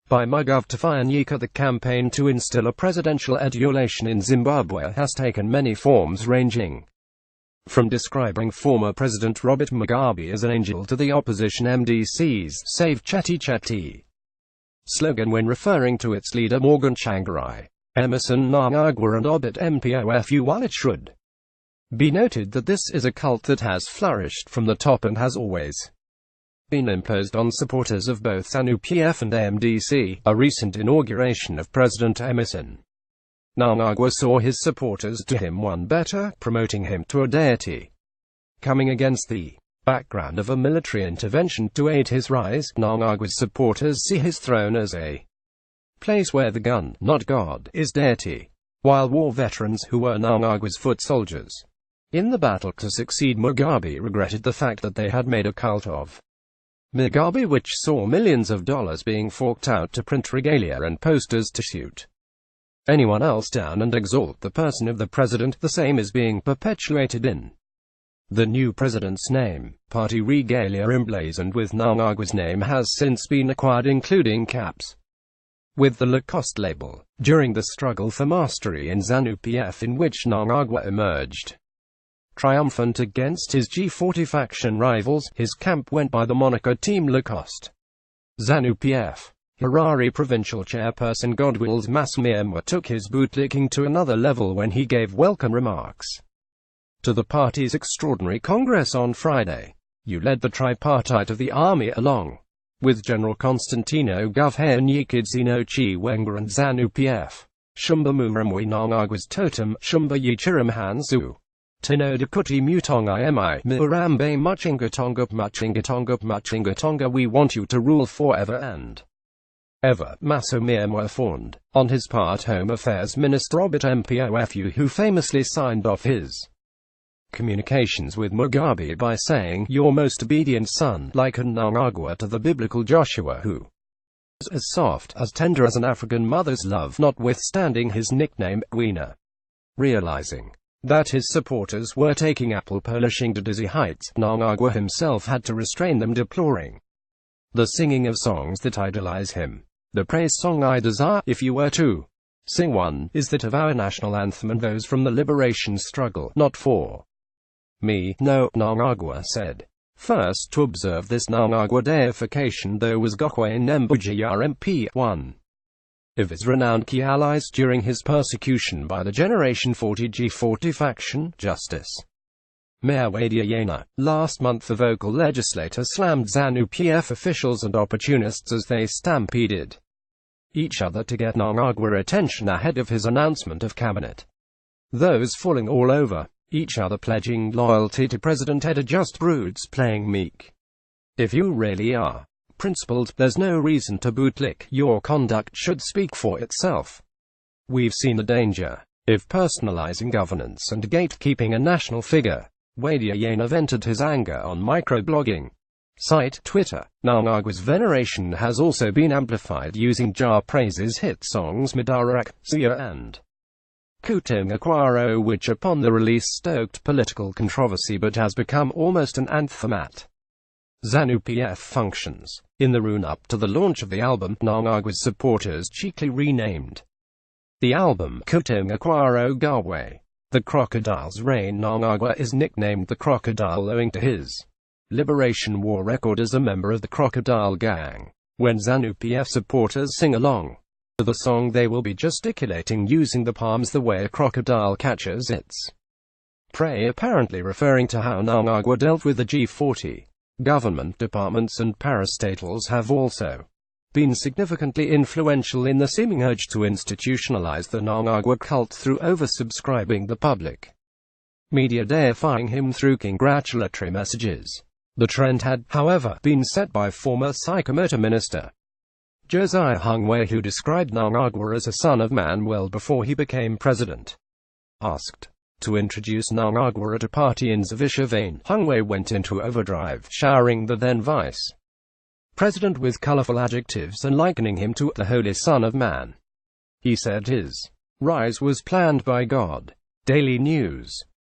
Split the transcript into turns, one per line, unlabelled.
by Mnangagwa to Mnangagwa. The campaign to instill a presidential adulation in Zimbabwe has taken many forms, ranging from describing former President Robert Mugabe as an angel to the opposition MDC's "Save Chetty Chetty" slogan when referring to its leader Morgan Tsvangirai, Emmerson Mnangagwa and Obit Mpofu. While it should be noted that this is a cult that has flourished from the top and has always been imposed on supporters of both ZANU-PF and MDC, a recent inauguration of President Emmerson Mnangagwa saw his supporters do him one better, promoting him to a deity. Coming against the background of a military intervention to aid his rise, Mnangagwa's supporters see his throne as a place where the gun, not God, is deity, while war veterans who were Mnangagwa's foot soldiers in the battle to succeed Mugabe regretted the fact that they had made a cult of Mugabe, which saw millions of dollars being forked out to print regalia and posters to shoot anyone else down and exalt the person of the president. The same is being perpetuated in the new president's name. Party regalia emblazoned with Mnangagwa's name has since been acquired, including caps with the Lacoste label. During the struggle for mastery in ZANU-PF, in which Mnangagwa emerged triumphant against his G40 faction rivals, his camp went by the moniker Team Lacoste. ZANU-PF Harare provincial chairperson Godwill's Masmemwa took his bootlicking to another level when he gave welcome remarks to the party's extraordinary congress on Friday. "You led the tripartite of the army along with General Constantino Guvhenyikidzino Chiwenga and ZANU-PF. Shumba Muramwe Mnangagwa's totem, Shumba Yichiram Hansu. Tinoda Kuti Mutonga Mi, Murambe Muchingatonga. We want you to rule forever and ever." Masmemwa fawned on his part Home Affairs Minister Obit Mpofu, who famously signed off his communications with Mugabe by saying, "Your most obedient son," likened Mnangagwa to the biblical Joshua, who was as soft, as tender as an African mother's love, notwithstanding his nickname, Gwina. Realizing that his supporters were taking apple polishing to dizzy heights, Mnangagwa himself had to restrain them, deploring the singing of songs that idolize him. "The praise song I desire, if you were to sing one, is that of our national anthem and those from the liberation struggle, not for me." "No," Mnangagwa said. First to observe this Mnangagwa deification though was Gokwe Nembuji RMP, one of his renowned key allies during his persecution by the Generation 40 G40 faction. Justice Mayor Wadiyena. Last month the vocal legislator slammed ZANU-PF officials and opportunists as they stampeded each other to get Mnangagwa attention ahead of his announcement of cabinet. Those falling all over each other, pledging loyalty to President Eda, just broods playing meek. If you really are principled, there's no reason to bootlick. Your conduct should speak for itself. We've seen the danger of personalizing governance and gatekeeping a national figure. Wadiyena vented his anger on microblogging site Twitter. Mnangagwa's veneration has also been amplified using Jah Praise's hit songs Madarak, Sia and Kutungakwaro, which upon the release stoked political controversy but has become almost an anthem at ZANU-PF functions. In the run-up to the launch of the album, Mnangagwa's supporters cheekily renamed the album Kutungakwaro Gawe, The Crocodile's Reign. Mnangagwa is nicknamed the Crocodile owing to his Liberation War record as a member of the Crocodile Gang. When ZANU-PF supporters sing along to the song, they will be gesticulating using the palms the way a crocodile catches its prey, apparently referring to how Mnangagwa dealt with the G40. Government departments and parastatals have also been significantly influential in the seeming urge to institutionalize the Mnangagwa cult through oversubscribing the public media deifying him through congratulatory messages. The trend had, however, been set by former Psychomotor Minister Josiah Hungwe, who described Mnangagwa as a son of man well before he became president. Asked to introduce Mnangagwa at a party in Zavishavane, Hungwe went into overdrive, showering the then vice president with colorful adjectives and likening him to the Holy Son of Man. He said his rise was planned by God. Daily News.